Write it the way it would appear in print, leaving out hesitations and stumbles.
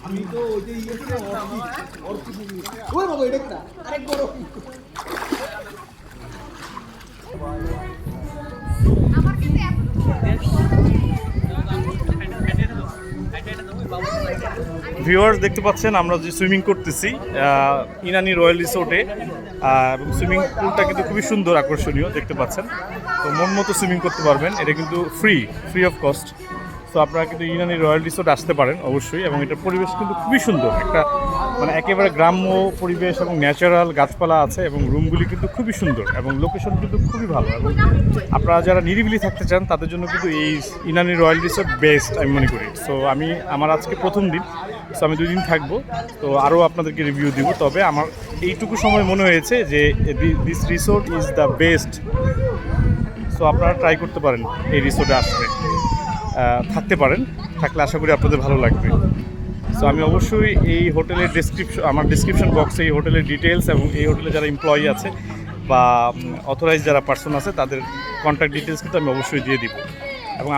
আমি তো ওই যে ওই বাবা এটা একটা আরেক বড় আমার কিন্তু ভিউয়ার্স দেখতে পাচ্ছেন আমরা যে সুইমিং করতেছি ইনানি রয়্যাল রিসোর্টে, এবং সুইমিং পুলটা কিন্তু খুবই সুন্দর, আকর্ষণীয় দেখতে পাচ্ছেন। তো মন মতো সুইমিং করতে পারবেন, এটা কিন্তু ফ্রি অফ কস্ট। তো আপনারা কিন্তু ইনানি রয়্যাল রিসোর্ট আসতে পারেন অবশ্যই, এবং এটার পরিবেশ কিন্তু খুবই সুন্দর, একটা মানে একেবারে গ্রাম্য পরিবেশ এবং ন্যাচারাল গাছপালা আছে, এবং রুমগুলি কিন্তু খুবই সুন্দর এবং লোকেশন কিন্তু খুবই ভালো। এবং আপনারা যারা নিরিবিলি থাকতে চান তাদের জন্য কিন্তু এই ইনানি রয়্যাল রিসোর্ট বেস্ট আমি মনে করি। সো আমার আজকে প্রথম দিন, সো আমি 2 দিন থাকবো, তো আরও আপনাদেরকে রিভিউ দিব। তবে আমার এইটুকু সময় মনে হয়েছে যে this resort is the best. So আপনারা ট্রাই করতে পারেন এই রিসোর্টে আসতে, থাকতে পারেন, থাকলে আশা করি আপনাদের ভালো লাগবে। সো আমি অবশ্যই এই হোটেলের আমার ডিসক্রিপশন বক্সে এই হোটেলের ডিটেলস এবং এই হোটেলে যারা এমপ্লয়ি আছে বা অথরাইজ যারা পার্সন আছে তাদের কন্ট্যাক্ট ডিটেলস কিন্তু আমি অবশ্যই দিয়ে দিব। এবং